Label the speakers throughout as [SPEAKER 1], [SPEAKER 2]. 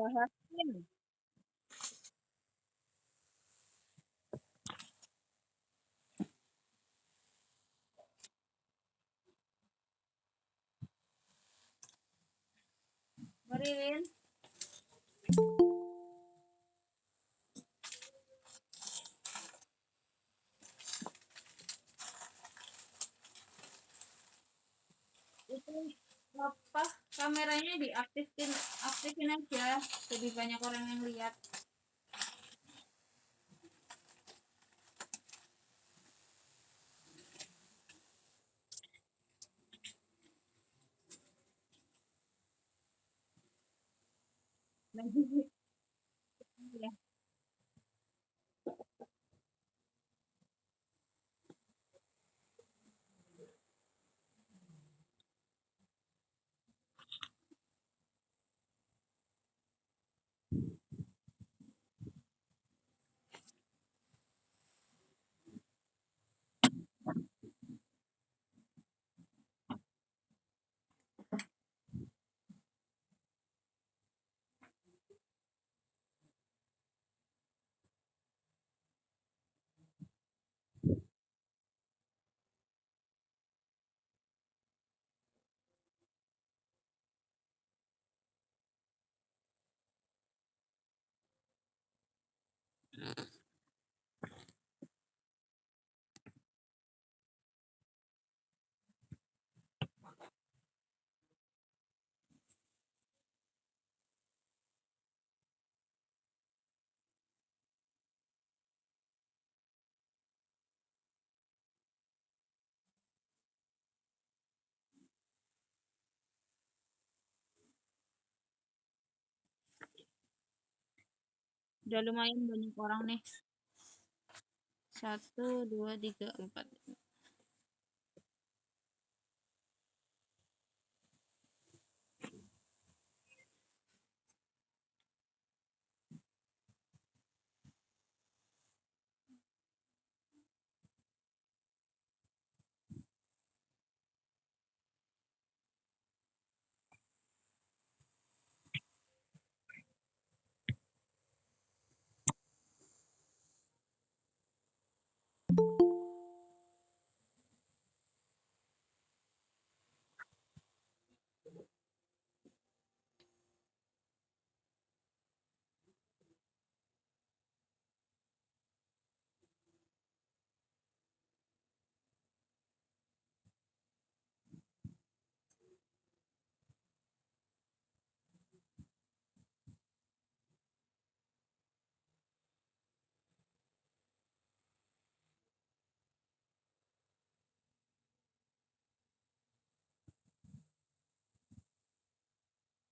[SPEAKER 1] Bahasin. Marin. Itu apa kameranya aktifin aja, lebih banyak orang yang lihat. Lagi ya. Udah lumayan banyak orang nih. 1, 2, 3, 4.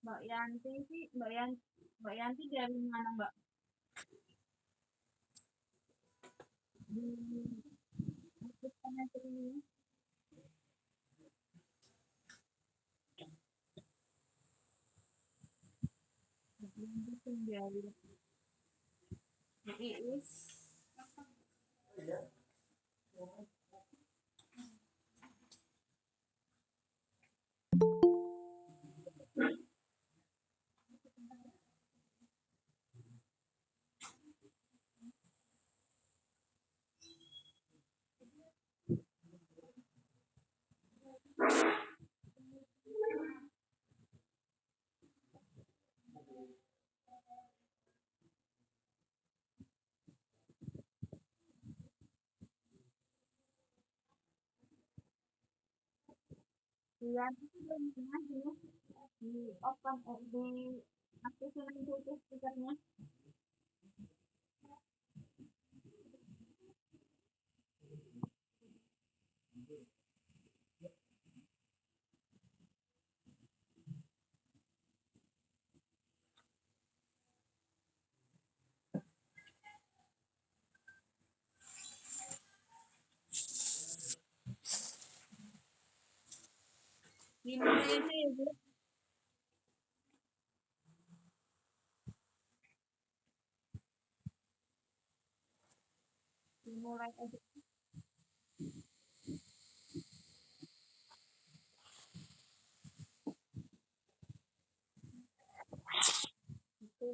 [SPEAKER 1] Mbak Yanti sih, Mbak Yanti dari mana, Mbak? Di aktifkan ini. Mbak Yanti tinggal di Iis. Iya, itu belum pernah di open di aktifin itu stikernya. Dimulai aja ya, Bu. Dimulai aja. Itu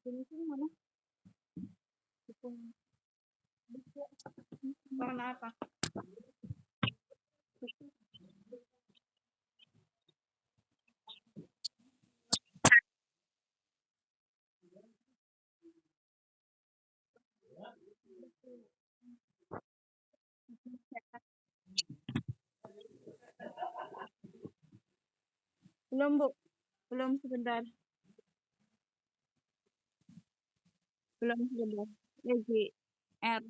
[SPEAKER 1] Finishing mana? Warna apa? Belum, Bu. Belum sebentar. Belum sebentar. Lagi R.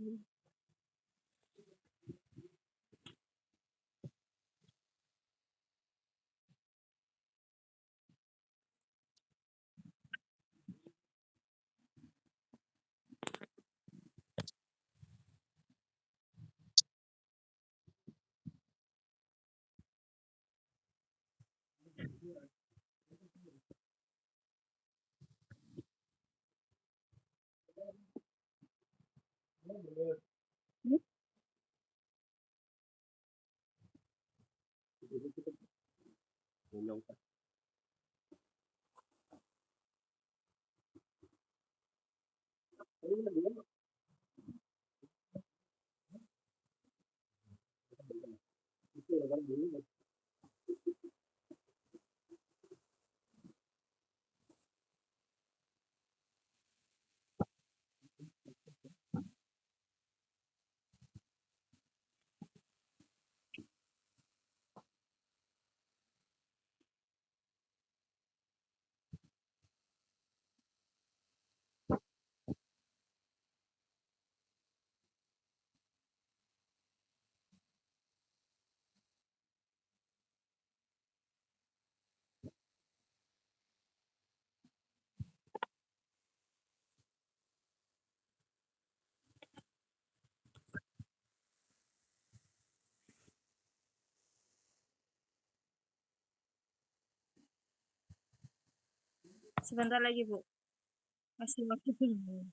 [SPEAKER 1] Sebentar lagi, Bu. Masih waktu dulu.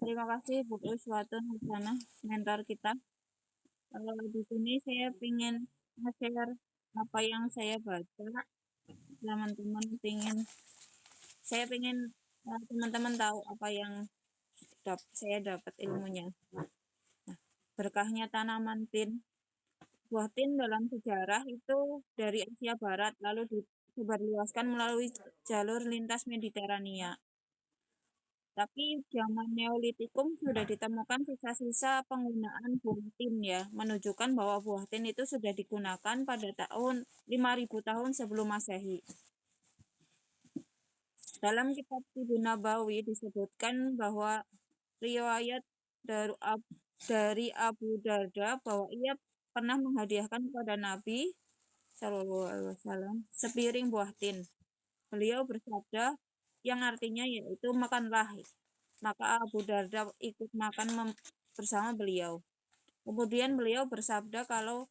[SPEAKER 1] Terima kasih Bu Uswatun Hasanah, mentor kita. Kalau di sini saya ingin nge-share apa yang saya baca. Teman-teman saya ingin teman-teman tahu apa yang saya dapat ilmunya. Nah, berkahnya tanaman tin. Buah tin dalam sejarah itu dari Asia Barat lalu disebarluaskan melalui jalur lintas Mediterania. Tapi zaman Neolitikum sudah ditemukan sisa-sisa penggunaan buah tin ya, menunjukkan bahwa buah tin itu sudah digunakan pada tahun 5000 tahun sebelum Masehi. Dalam kitab Tibun Nabawi disebutkan bahwa riwayat dari Abu Darda bahwa ia pernah menghadiahkan kepada Nabi Shallallahu Alaihi Wasallam sepiring buah tin. Beliau bersabda yang artinya yaitu makanlah. Maka Abu Darda ikut makan bersama beliau. Kemudian beliau bersabda kalau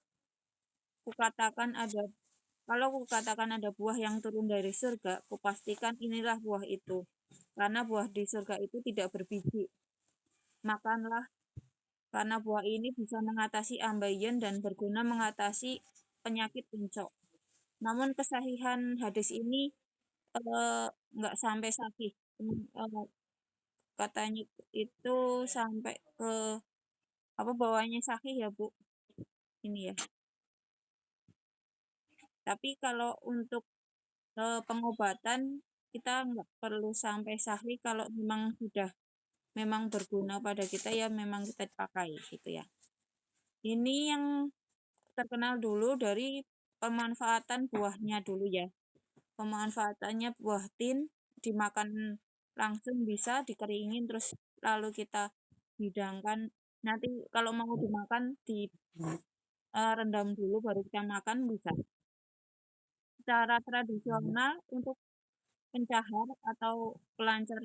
[SPEAKER 1] kukatakan ada buah yang turun dari surga, kupastikan inilah buah itu. Karena buah di surga itu tidak berbiji. Makanlah, karena buah ini bisa mengatasi ambeien dan berguna mengatasi penyakit pencok. Namun kesahihan hadis ini nggak sampai sahih. Katanya itu sampai ke bawahnya sahih ya Bu. Ini ya. Tapi kalau untuk pengobatan kita nggak perlu sampai sahih kalau memang berguna pada kita ya memang kita pakai gitu ya. Ini yang terkenal dulu dari pemanfaatan buahnya dulu ya. Pemanfaatannya buah tin dimakan langsung bisa dikeringin terus lalu kita hidangkan. Nanti kalau mau dimakan rendam dulu baru kita makan bisa. Secara tradisional untuk pencahar atau pelancar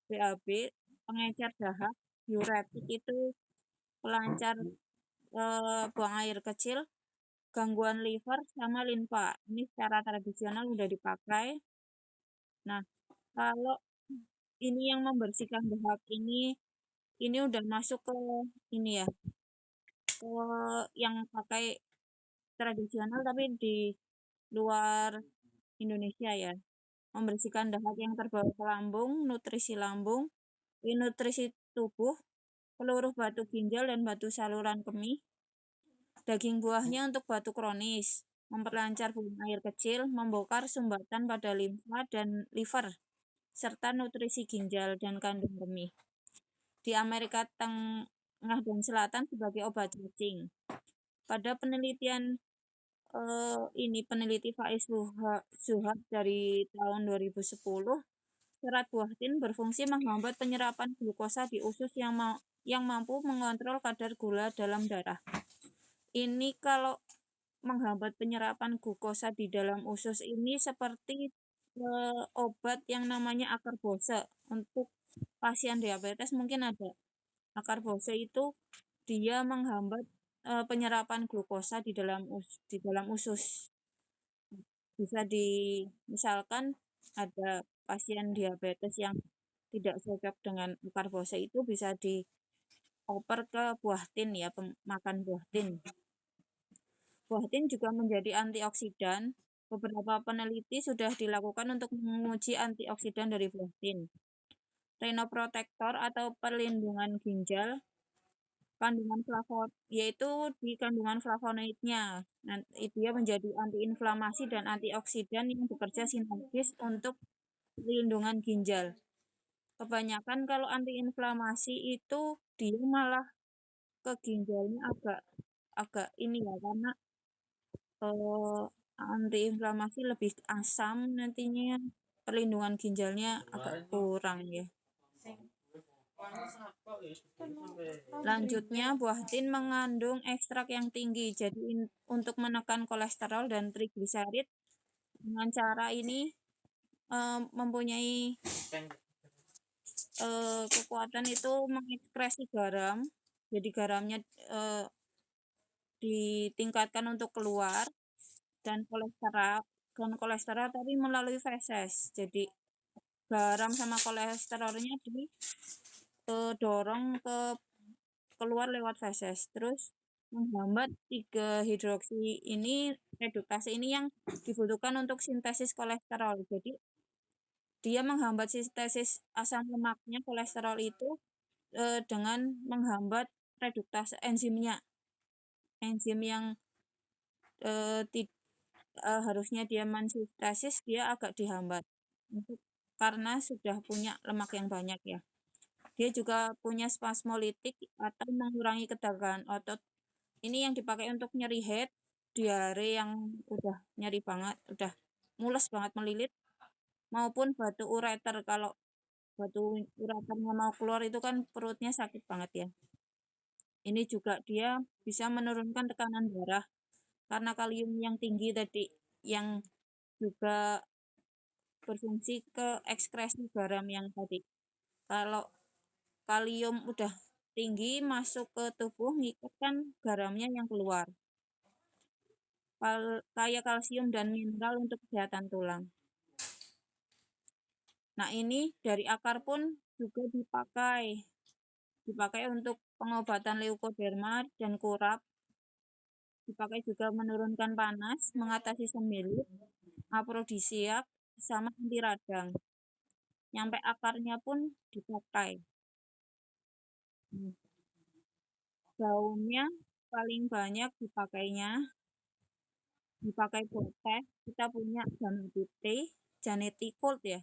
[SPEAKER 1] BAB, pengecer dahak, diuretik itu pelancar buang air kecil, gangguan liver sama limfa. Ini secara tradisional udah dipakai. Nah, kalau ini yang membersihkan dahak ini udah masuk ke ini ya, ke yang pakai tradisional tapi di luar Indonesia ya. Membersihkan dahak yang terbawa ke lambung, nutrisi lambung, nutrisi tubuh, peluruh batu ginjal dan batu saluran kemih. Daging buahnya untuk batu kronis, memperlancar buang air kecil, membongkar sumbatan pada limfa dan liver, serta nutrisi ginjal dan kandung kemih. Di Amerika Tengah dan Selatan sebagai obat cacing. Pada penelitian peneliti Faiz Zuhad dari tahun 2010, serat buah tin berfungsi menghambat penyerapan glukosa di usus yang mampu mengontrol kadar gula dalam darah. Ini kalau menghambat penyerapan glukosa di dalam usus ini seperti obat yang namanya akarbose. Untuk pasien diabetes mungkin ada. Akarbose itu dia menghambat penyerapan glukosa di dalam usus. Bisa misalkan ada pasien diabetes yang tidak cocok dengan akarbose itu bisa dioper ke buah tin ya, makan buah tin. Buah tin juga menjadi antioksidan. Beberapa peneliti sudah dilakukan untuk menguji antioksidan dari buah tin. Renoprotector atau perlindungan ginjal, kandungan yaitu di kandungan flavonoidnya. Nanti dia menjadi antiinflamasi dan antioksidan yang bekerja sinergis untuk perlindungan ginjal. Kebanyakan kalau antiinflamasi itu dia malah ke ginjalnya agak agak ini ya, karena antiinflamasi lebih asam nantinya, perlindungan ginjalnya agak kurang ya. Lanjutnya, buah tin mengandung ekstrak yang tinggi, jadi untuk menekan kolesterol dan trigliserid dengan cara ini mempunyai kekuatan itu mengekspresi garam, jadi garamnya ditingkatkan untuk keluar, dan kolesterol tadi melalui feses. Jadi garam sama kolesterolnya didorong ke keluar lewat feses, terus menghambat 3 hidroksi ini, reduktase ini yang dibutuhkan untuk sintesis kolesterol. Jadi dia menghambat sintesis asam lemaknya kolesterol itu dengan menghambat reduktase enzim yang harusnya dia mensintesis, dia agak dihambat karena sudah punya lemak yang banyak ya. Dia juga punya spasmolitik atau mengurangi ketegangan otot. Ini yang dipakai untuk nyeri head, diare yang udah nyeri banget, udah mules banget melilit, maupun batu ureter. Kalau batu ureternya mau keluar itu kan perutnya sakit banget ya. Ini juga dia bisa menurunkan tekanan darah karena kalium yang tinggi tadi, yang juga berfungsi ke ekskresi garam yang tadi. Kalau kalium udah tinggi masuk ke tubuh, ngikatkan garamnya yang keluar. Kaya kalsium dan mineral untuk kesehatan tulang. Nah, ini dari akar pun juga dipakai untuk pengobatan leukoderma dan kurap. Dipakai juga menurunkan panas, mengatasi sembelit, afrodisiak, sama anti radang. Nyampe akarnya pun dipakai. Daunnya paling banyak dipakai buat teh. Kita punya Janeticult ya.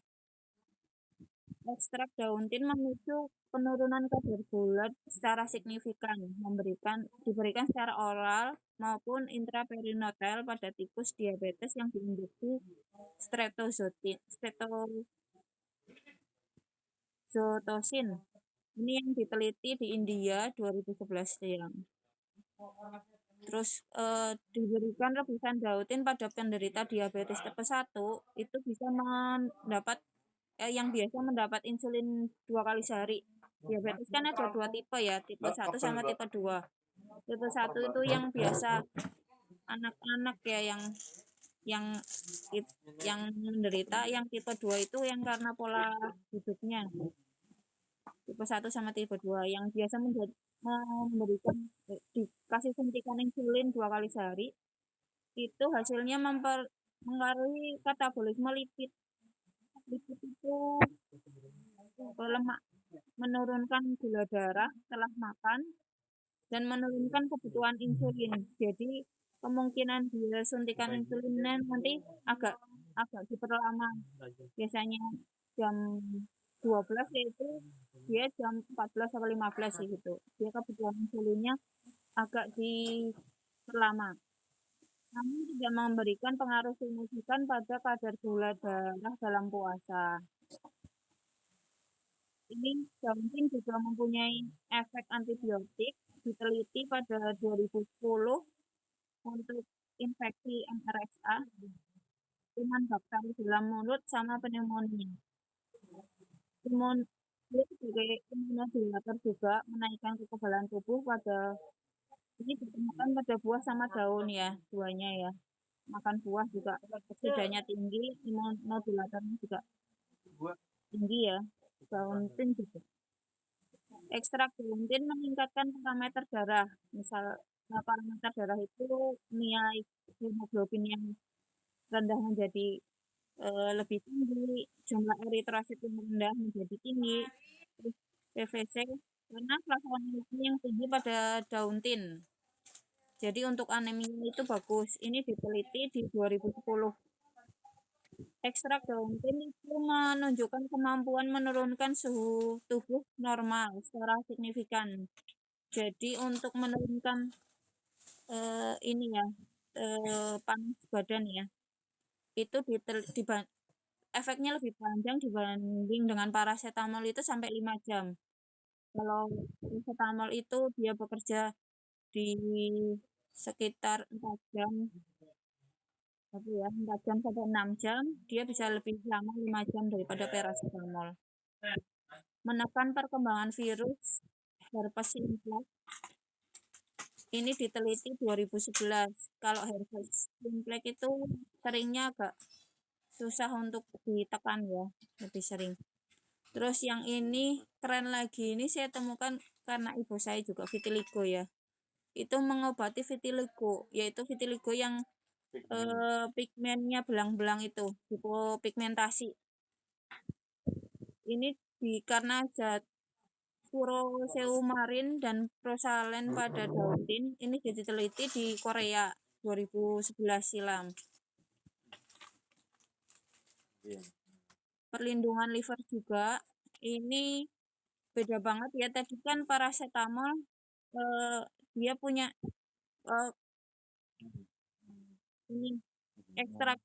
[SPEAKER 1] Ekstrak daun tin memicu penurunan kadar gula secara signifikan, diberikan secara oral maupun intraperitoneal pada tikus diabetes yang diinjeksi streptozotocin. Ini yang diteliti di India 2011 yang. Terus diberikan rebusan dautin pada penderita diabetes tipe 1 itu bisa mendapat yang biasa mendapat insulin 2 kali sehari. Diabetes kan ada 2 tipe ya, tipe 1 sama tipe 2. Tipe 1 itu yang biasa anak-anak ya, yang menderita. Yang tipe 2 itu yang karena pola hidupnya. Tipe 1 sama tipe 2 yang biasa memberikan dikasih suntikan insulin 2 kali sehari, itu hasilnya mempengaruhi katabolisme lipid. Lipid itu lemak, menurunkan gula darah setelah makan, dan menurunkan kebutuhan insulin. Jadi kemungkinan dia suntikan insulinnya nanti agak diperlama. Biasanya jam 12, yaitu dia jam 14 atau 15 gitu. Dia kebutuhan insulinnya agak diperlama. Namun tidak memberikan pengaruh signifikan pada kadar gula darah dalam puasa. Ini daun tin juga mempunyai efek antibiotik, diteliti pada 2010 untuk infeksi MRSA, kuman bakteri dalam mulut, sama pneumonia. Dia sebagai imunomodulator juga menaikkan kekebalan tubuh ini ditemukan pada buah sama daun ya, duanya ya. Makan buah juga setidaknya tinggi, imunomodulatornya juga tinggi ya. Daun tin juga. Ekstrak daun tin meningkatkan parameter darah. Misal parameter darah itu nilai hemoglobin yang rendah menjadi lebih tinggi, jumlah eritrosit yang rendah menjadi tinggi, terus PVC karena plasma yang tinggi pada daun tin. Jadi untuk anemia itu bagus. Ini diteliti di 2010. Ekstrak daun tin itu menunjukkan kemampuan menurunkan suhu tubuh normal secara signifikan. Jadi untuk menurunkan ini ya panas badan ya, itu efeknya lebih panjang dibanding dengan parasetamol itu sampai 5 jam. Kalau parasetamol itu dia bekerja di sekitar 4 jam, apa ya, 4 jam sampai 6 jam, dia bisa lebih lama 5 jam daripada parasetamol. Menekan perkembangan virus herpes simplex ini diteliti 2011. Kalau herpes simplex itu seringnya agak susah untuk ditekan ya, lebih sering. Terus yang ini keren lagi, ini saya temukan karena ibu saya juga vitiligo ya. Itu mengobati vitiligo, yaitu vitiligo yang pigmennya belang-belang itu, hipopigmentasi. Ini karena zat furoseumarin dan prosalen pada daun tin ini diteliti di Korea 2011 silam. Perlindungan liver juga ini beda banget ya. Tadi kan parasetamol dia punya eh, ini ekstrak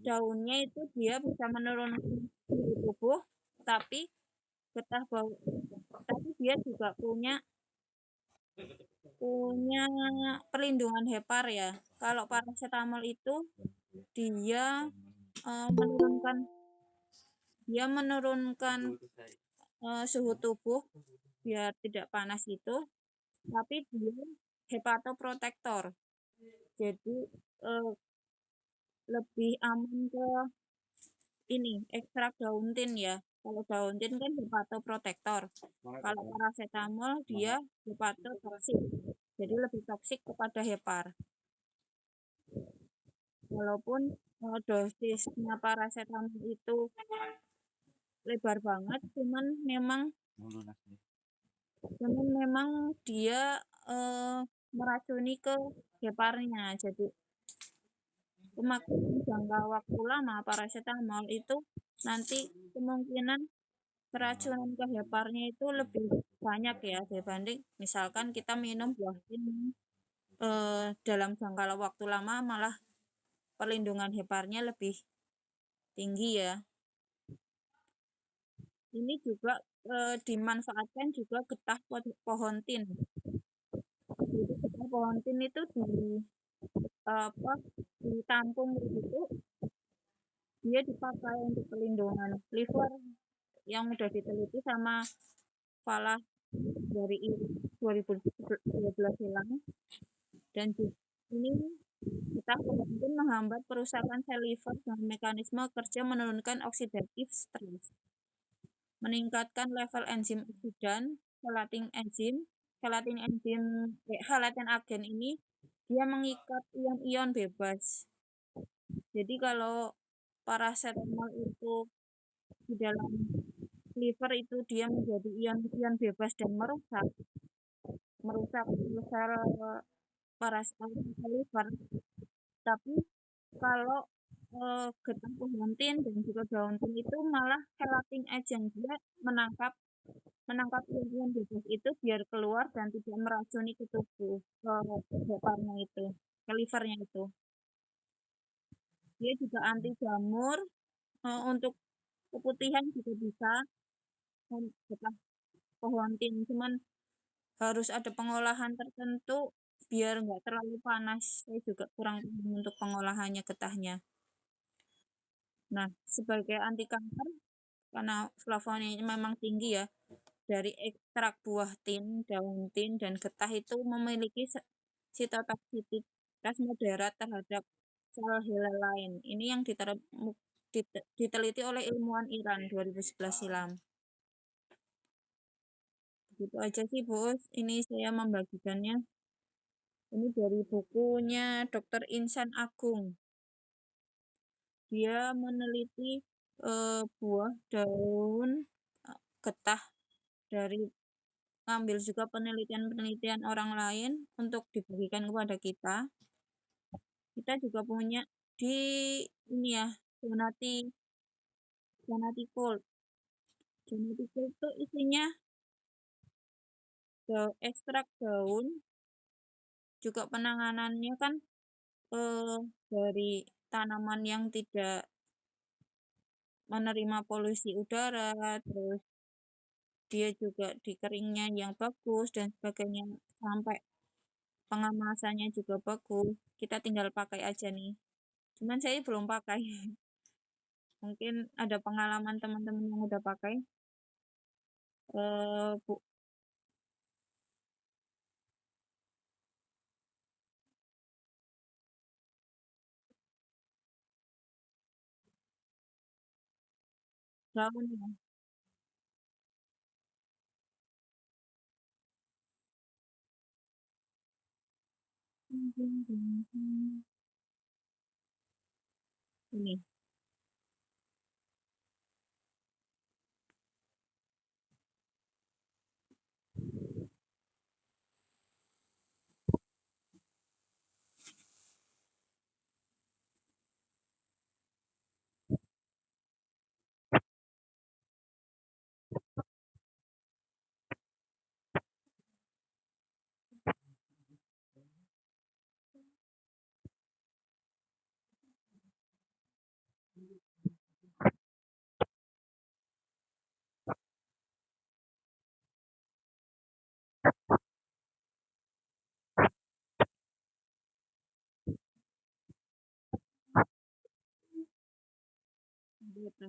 [SPEAKER 1] daunnya itu dia bisa menurunkan suhu tubuh, tapi getah bau, tapi dia juga punya punya perlindungan hepar ya. Kalau parasetamol itu dia menurunkan suhu tubuh biar tidak panas itu, tapi dia hepatoprotektor. Jadi lebih aman ke ini ekstrak daun tin ya. Kalau daun tin kan hepatoprotektor. Kalau parasetamol dia hepatotoksik. Jadi lebih toksik kepada hepar. Walaupun dosisnya parasetamol itu lebar banget, cuman memang dia meracuni ke heparnya. Jadi pemakaian jangka waktu lama parasetamol itu nanti kemungkinan keracunan ke heparnya itu lebih banyak ya dibanding misalkan kita minum buah ini dalam jangka waktu lama malah perlindungan heparnya lebih tinggi ya. Ini juga dimanfaatkan juga getah pohon tin. Jadi getah pohon tin itu ditampung begitu, dia dipakai untuk perlindungan liver yang udah diteliti sama Falah dari 2012 silam. Dan ini kita mungkin menghambat perusakan sel liver dengan mekanisme kerja menurunkan oksidatif stres, meningkatkan level enzim oksidan, halatin agen ini dia mengikat ion-ion bebas. Jadi kalau parasetamol itu di dalam liver itu dia menjadi ion-ion bebas dan merusak sel parasetamol liver. Tapi kalau getah pohon tin dan juga daun tin itu malah helacting agent, dia menangkap ion-ion bebas itu biar keluar dan tidak meracuni ke tubuh, ke heparnya itu, ke livernya itu. Dia juga anti jamur, untuk keputihan juga bisa getah pohon tin, cuman harus ada pengolahan tertentu biar nggak terlalu panas. Saya juga kurang paham untuk pengolahannya getahnya. Nah, sebagai anti kanker karena flavonoidnya memang tinggi ya, dari ekstrak buah tin, daun tin, dan getah itu memiliki sitotoksisitas moderat terhadap sel helai lain. Ini yang diteliti oleh ilmuwan Iran 2011 silam. Begitu aja sih, Bos. Ini saya membagikannya. Ini dari bukunya Dr. Insan Agung. Dia meneliti buah, daun, getah dari ngambil juga penelitian-penelitian orang lain untuk dibagikan kepada kita. Kita juga punya di ini ya Jonati Jonati Gold. Jonati Gold itu isinya ekstrak daun, juga penanganannya kan dari tanaman yang tidak menerima polusi udara, terus dia juga dikeringnya yang bagus dan sebagainya, sampai pengemasannya juga bagus. Kita tinggal pakai aja nih. Cuman saya belum pakai. Mungkin ada pengalaman teman-teman yang udah pakai. Bu, daun ya. Ini. Gitu.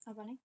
[SPEAKER 1] Apa nih?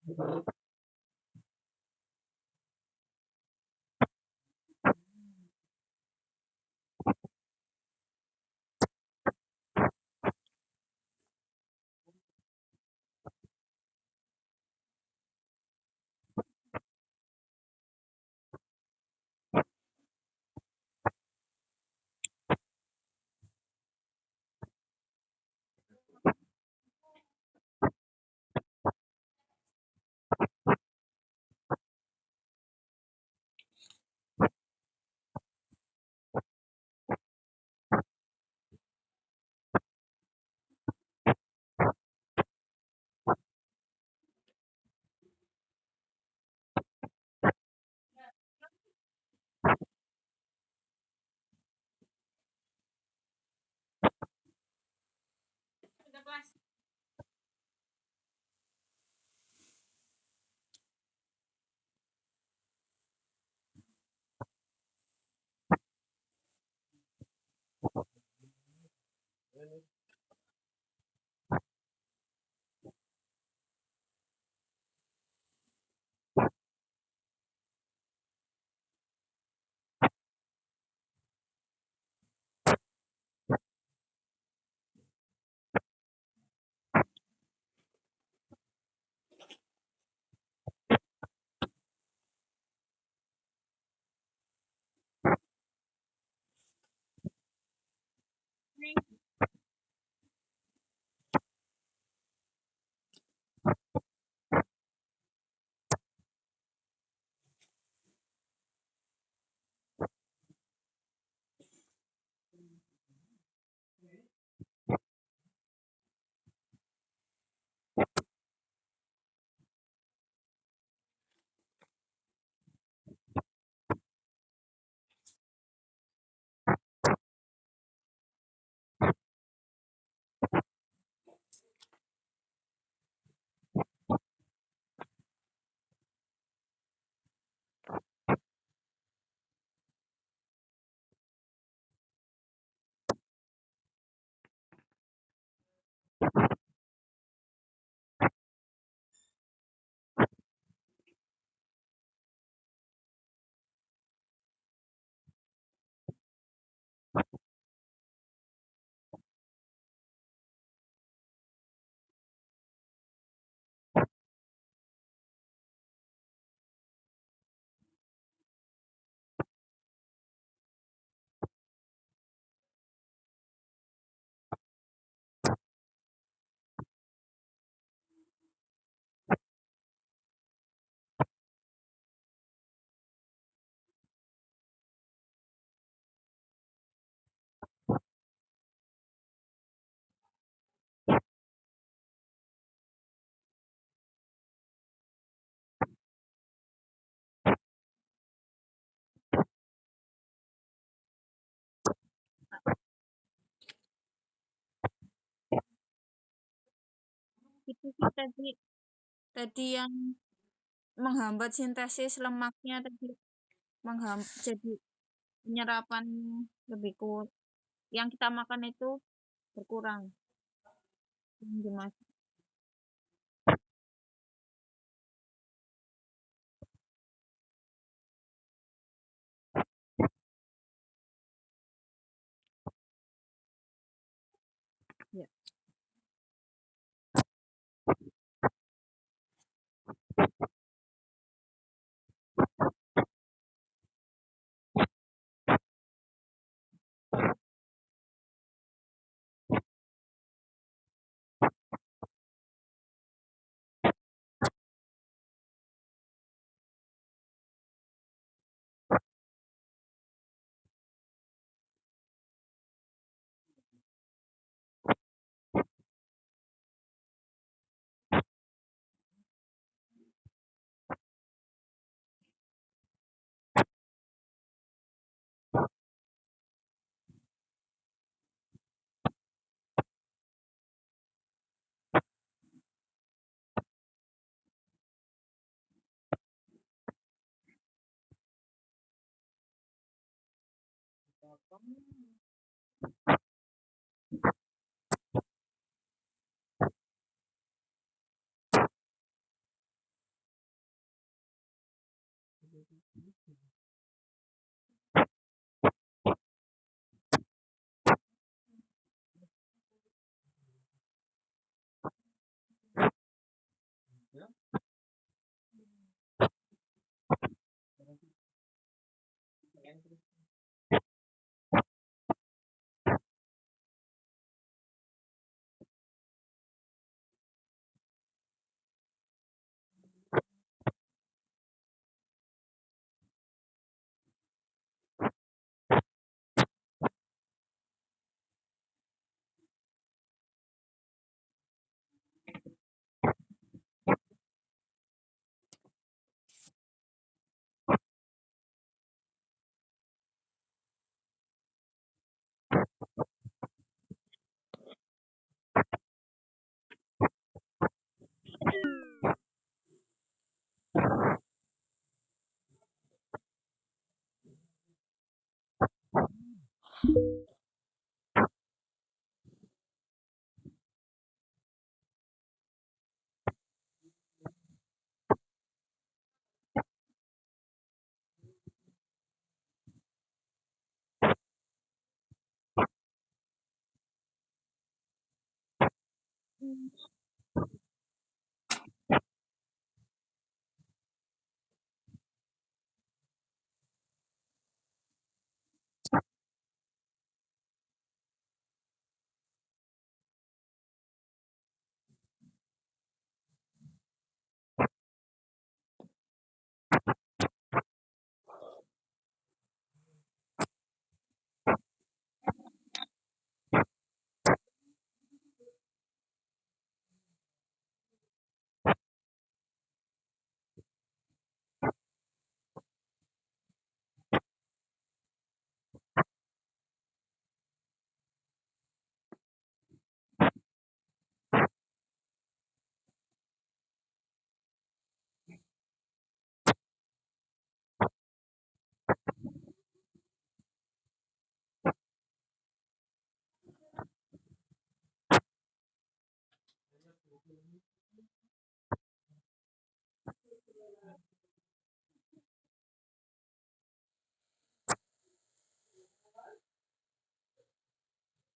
[SPEAKER 1] Itu sih tadi tadi yang menghambat sintesis lemaknya tadi jadi penyerapan lebih kuat. Yang kita makan itu berkurang yang dimasak. Ya.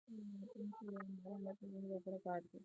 [SPEAKER 1] Waalaikumsalam warahmatullahi wabarakatuh.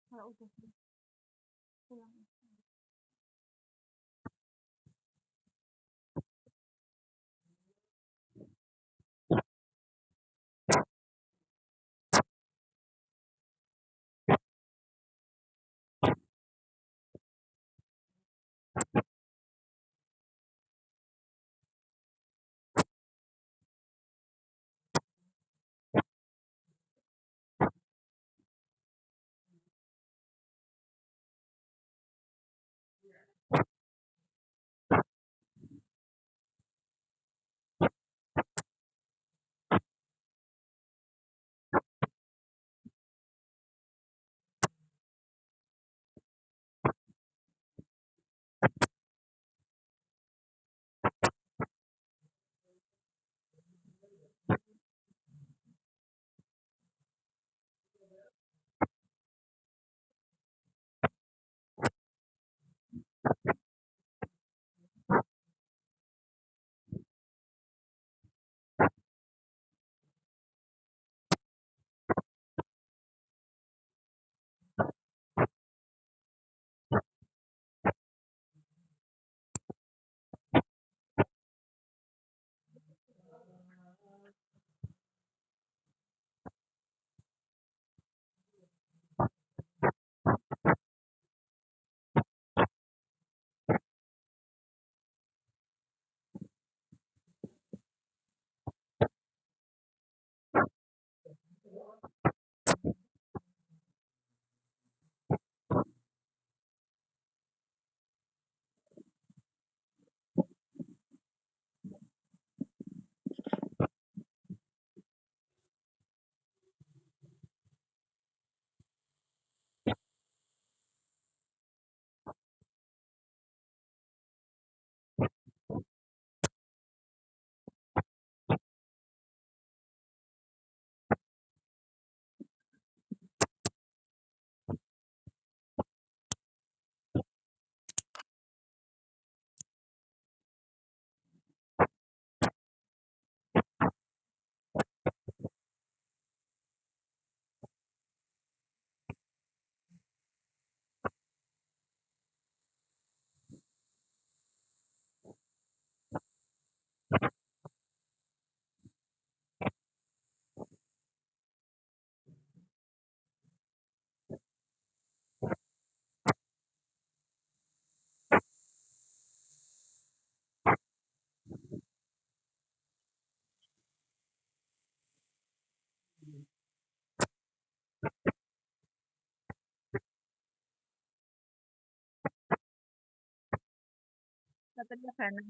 [SPEAKER 1] Kalau udah pulang. Satria Gana.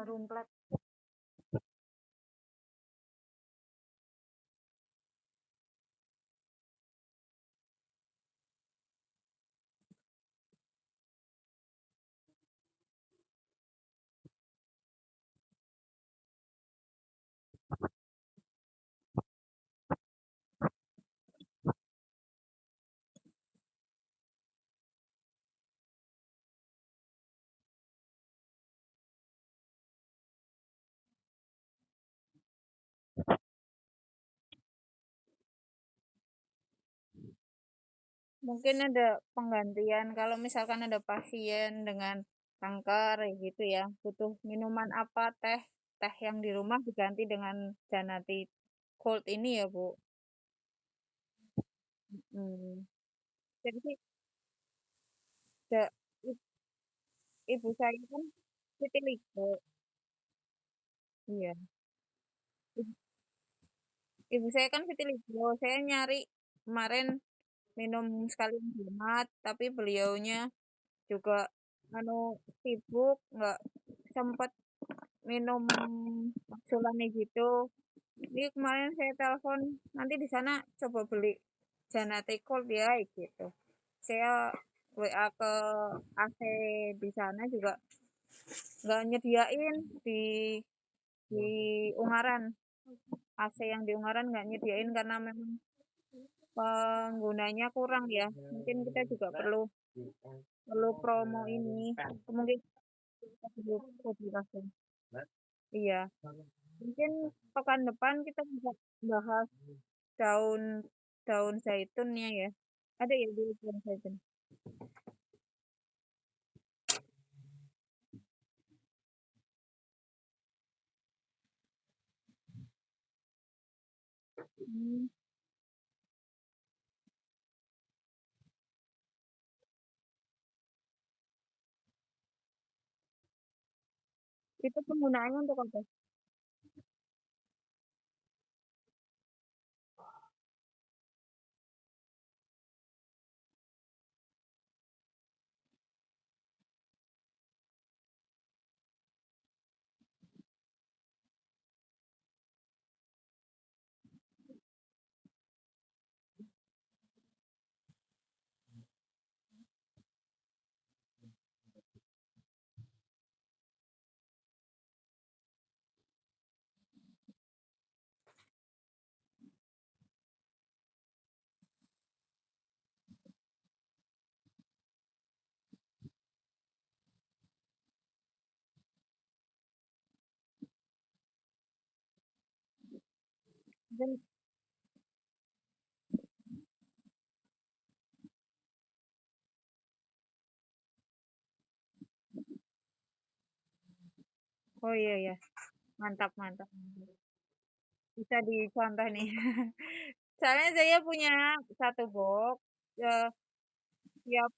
[SPEAKER 1] Rumplet. Mungkin ada penggantian kalau misalkan ada pasien dengan kanker kayak gitu ya, butuh minuman apa, teh teh yang di rumah diganti dengan Janati Cold ini ya, Bu. Hmm. Jadi sih da- i- ibu saya kan vitiligo. Iya. I- Ibu saya kan vitiligo. Saya nyari kemarin minum sekali hemat, tapi beliaunya juga anu sibuk, nggak sempet minum kapsulannya gitu. Ini kemarin saya telepon, nanti di sana coba beli Janate Cold ya gitu. Saya WA ke AC di sana juga nggak nyediain di Ungaran. AC yang di Ungaran nggak nyediain karena memang penggunanya kurang ya. Mungkin kita juga perlu perlu promo ini. Mungkin kita perlu publikasi. Iya, mungkin pekan depan kita bisa bahas daun daun zaitunnya ya. Ada ya dulu daun zaitun. Hmm, Itu penggunaannya untuk apa? Dan oh iya ya, mantap mantap. Bisa dicontoh nih. Soalnya saya punya satu box, tiap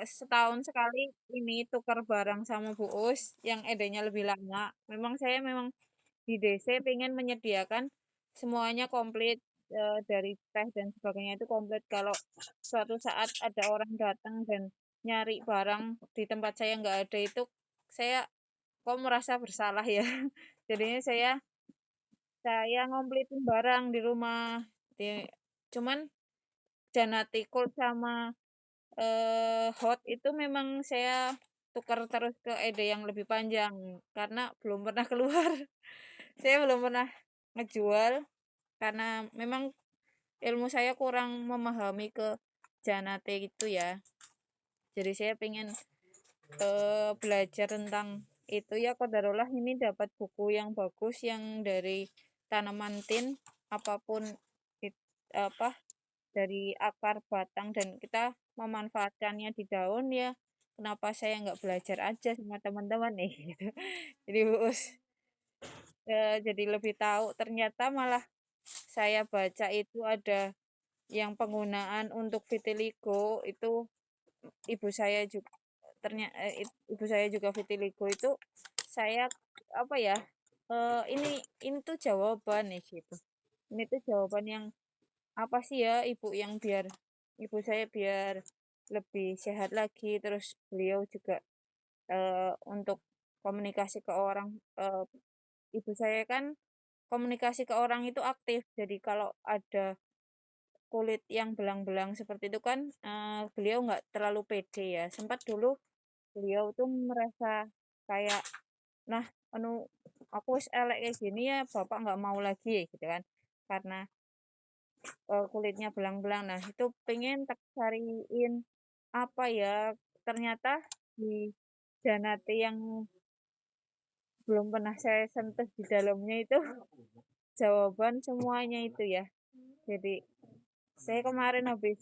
[SPEAKER 1] setahun sekali ini tukar barang sama Bu Us yang edarnya lebih lama. Memang di DC pengen menyediakan semuanya komplit, dari teh dan sebagainya itu komplit. Kalau suatu saat ada orang datang dan nyari barang di tempat saya nggak ada itu, saya kok merasa bersalah ya. Jadinya saya ngomplitin barang di rumah. Di cuman Janati Cold sama, Hot itu memang saya tukar terus ke ED yang lebih panjang, karena belum pernah keluar. Saya belum pernah ngejual, karena memang ilmu saya kurang memahami ke Janate itu ya. Jadi saya pengen, belajar tentang itu ya, qadarullah ini dapat buku yang bagus yang dari tanaman tin, apapun it apa, dari akar, batang, dan kita memanfaatkannya di daun ya, kenapa saya nggak belajar aja sama teman-teman nih gitu. Jadi jadi lebih tahu, ternyata malah saya baca itu ada yang penggunaan untuk vitiligo itu, ibu saya juga ibu saya juga vitiligo itu, saya apa ya, ini tuh jawaban nih gitu. Ini tuh jawaban yang apa sih ya ibu saya biar lebih sehat lagi, terus beliau juga, untuk komunikasi ke orang, ibu saya kan komunikasi ke orang itu aktif. Jadi kalau ada kulit yang belang-belang seperti itu kan, beliau nggak terlalu pede ya. Sempat dulu beliau tuh merasa kayak, "Nah, anu, aku wis elek kayak gini ya, bapak nggak mau lagi ya," gitu kan. Karena, kulitnya belang-belang. Nah, itu pengen tak cariin apa ya, ternyata di Janati yang belum pernah saya sentuh di dalamnya itu jawaban semuanya itu ya. Jadi saya kemarin habis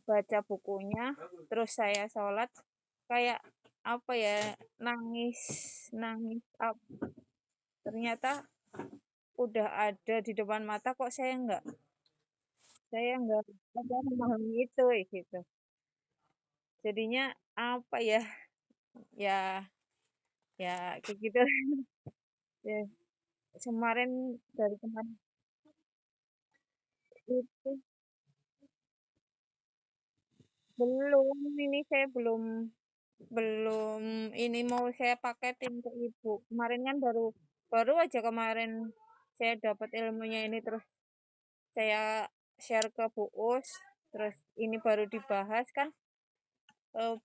[SPEAKER 1] baca bukunya, terus saya sholat, kayak apa ya, nangis nangis ternyata udah ada di depan mata kok saya nggak apa, memahami itu gitu. Jadinya apa ya, ya ya kayak gitu. Ya, dari kemarin itu belum, ini saya belum belum ini mau saya paketin ke ibu. Kemarin kan baru baru aja kemarin saya dapat ilmunya ini, terus saya share ke Bu Us, terus ini baru dibahas kan,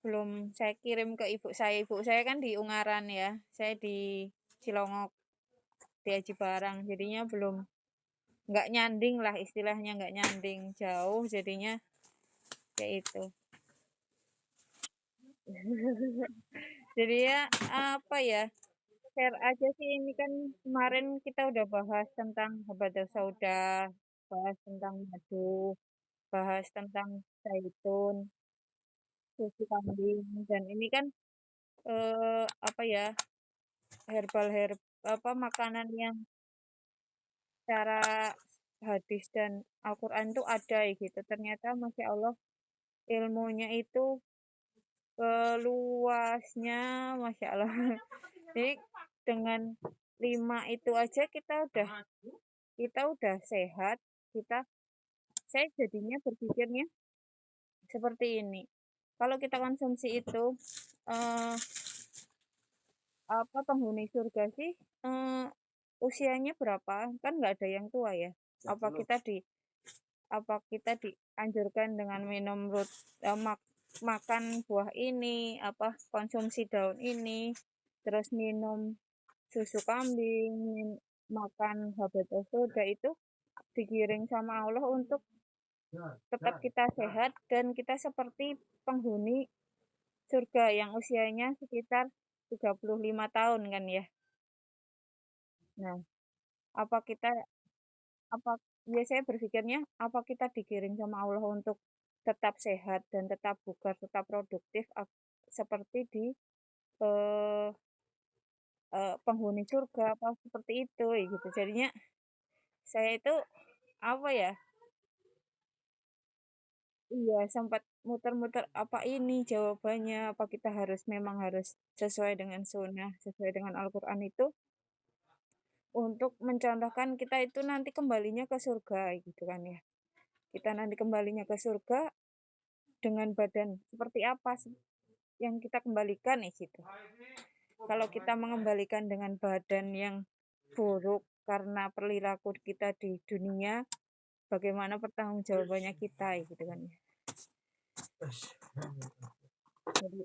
[SPEAKER 1] belum saya kirim ke ibu saya. Ibu saya kan di Ungaran ya, saya di Cilongok, di Aji Barang. Jadinya belum nggak nyanding lah istilahnya, nggak nyanding, jauh jadinya kayak itu. Jadi ya apa ya, share aja sih, ini kan kemarin kita udah bahas tentang habatus sauda, bahas tentang madu, bahas tentang zaitun, susu kambing, dan ini kan, apa ya, herbal apa, makanan yang cara hadis dan Al-Quran tuh ada ya gitu. Ternyata Masya Allah ilmunya itu luasnya Masya Allah. Jadi dengan 5 itu aja kita udah sehat, saya jadinya berpikirnya seperti ini. Kalau kita konsumsi itu eh, apa penghuni surga sih usianya berapa? Kan nggak ada yang tua ya. Apa kita di apa kita dianjurkan dengan minum makan buah ini, apa konsumsi daun ini, terus minum susu kambing, makan habatus soda itu digiring sama Allah untuk tetap kita sehat dan kita seperti penghuni surga yang usianya sekitar 35 tahun kan ya. Nah, apa kita apa ya saya berpikirnya apa kita digiring sama Allah untuk tetap sehat dan tetap bugar, tetap produktif seperti di eh, penghuni surga apa seperti itu ya gitu. Jadinya saya itu apa ya? Iya, sempat muter-muter apa ini jawabannya, apa kita memang harus sesuai dengan sunnah, sesuai dengan Al-Quran itu untuk mencontohkan kita itu nanti kembalinya ke surga gitu kan ya. Kita nanti kembalinya ke surga dengan badan seperti apa yang kita kembalikan gitu. Kalau kita mengembalikan dengan badan yang buruk karena perilaku kita di dunia, bagaimana pertanggungjawabannya kita gitu kan ya. Jadi,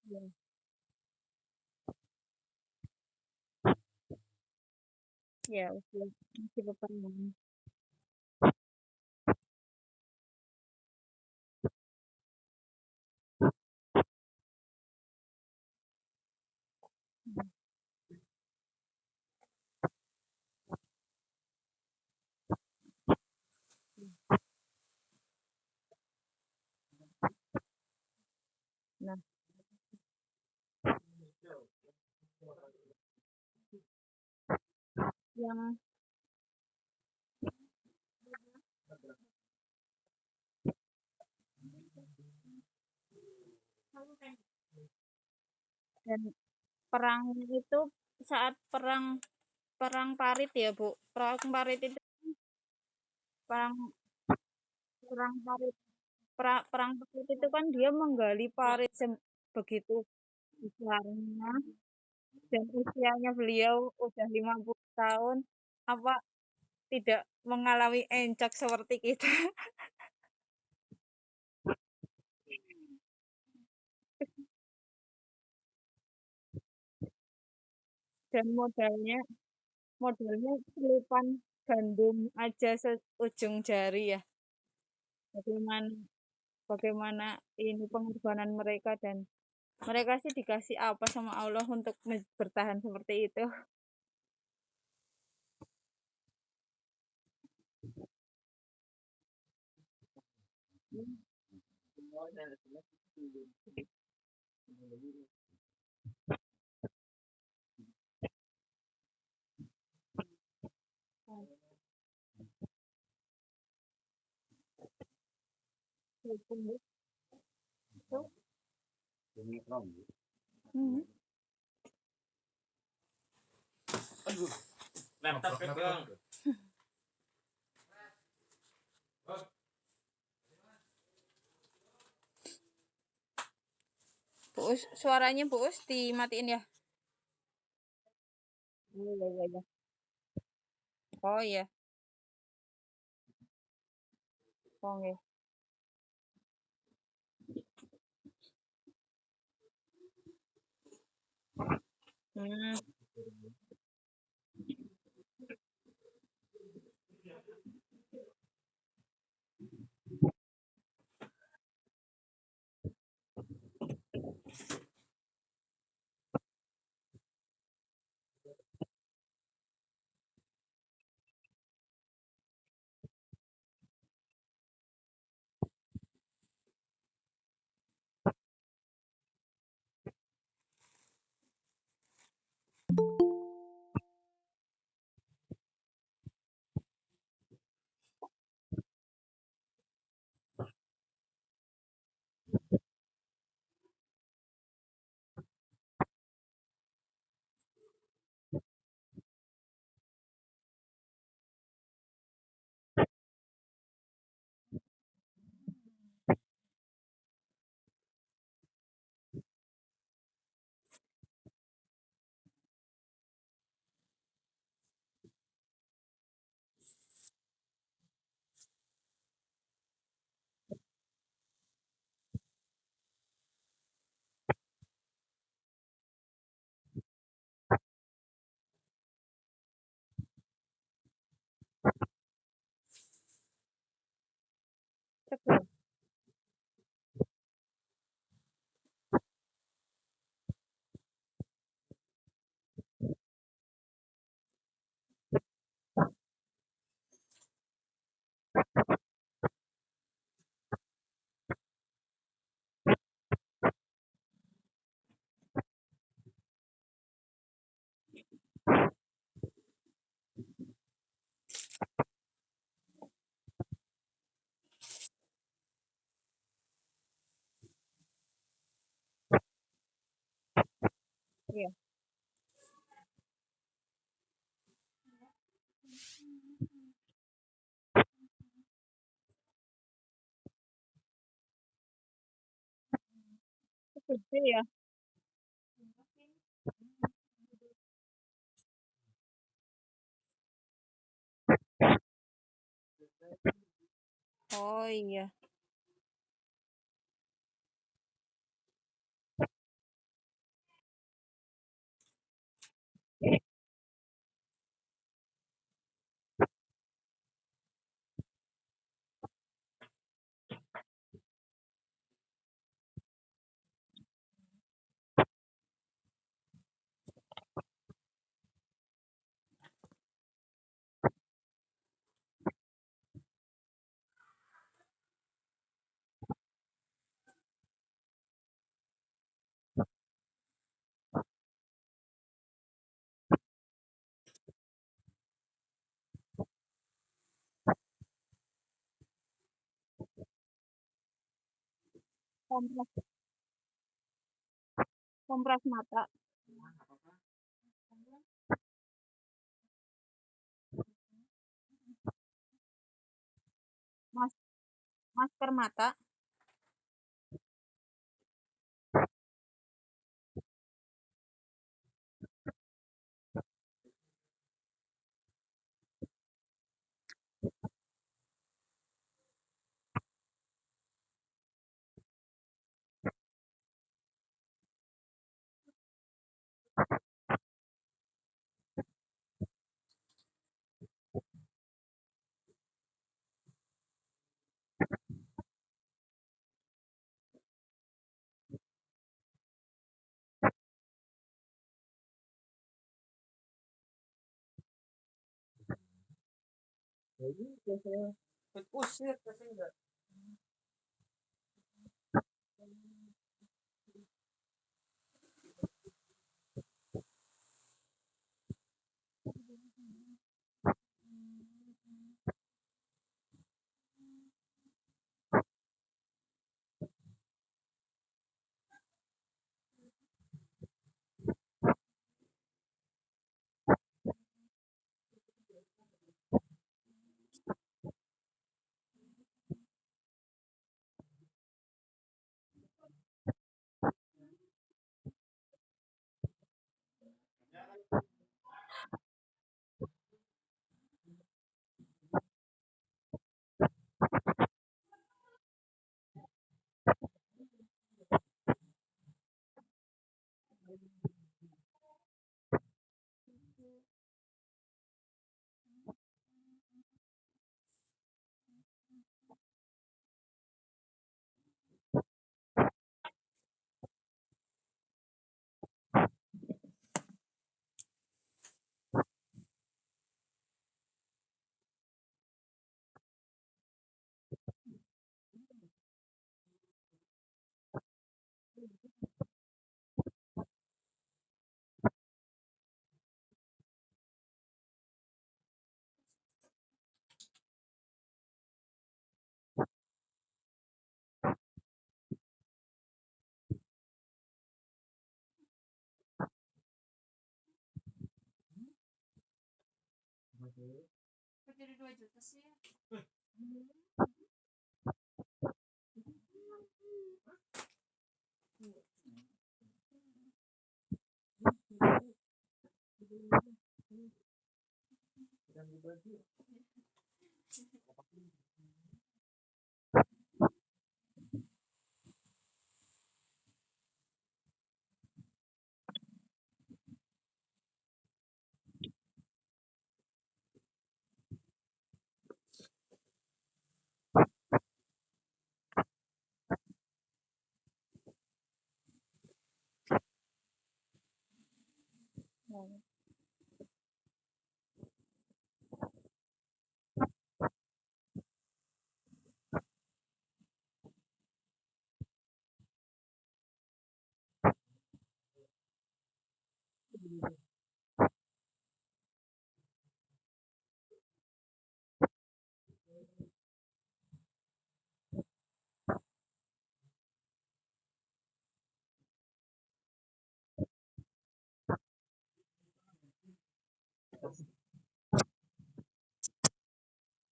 [SPEAKER 1] ya, ya usia masih berperang. Nah, yang dan perang itu saat perang perang parit ya Bu. Perang parit itu perang perang parit perang parit itu kan dia menggali parit begitu besarnya dan usianya beliau udah 50 tahun apa tidak mengalami encok seperti kita dan modalnya selipan gandum aja seujung jari ya. Bagaimana bagaimana ini pengorbanan mereka dan mereka sih dikasih apa sama Allah untuk bertahan seperti itu. Itu, hmm.
[SPEAKER 2] Laptop pegang.
[SPEAKER 1] Buus, suaranya Buus dimatiin ya. Oh iya iya iya. Oh iya. Oh iya. Hmm. Iya. Gede ya. Oh iya. Kompres, kompres mata. Mas, masker mata. Kok jadi 2 juta sih?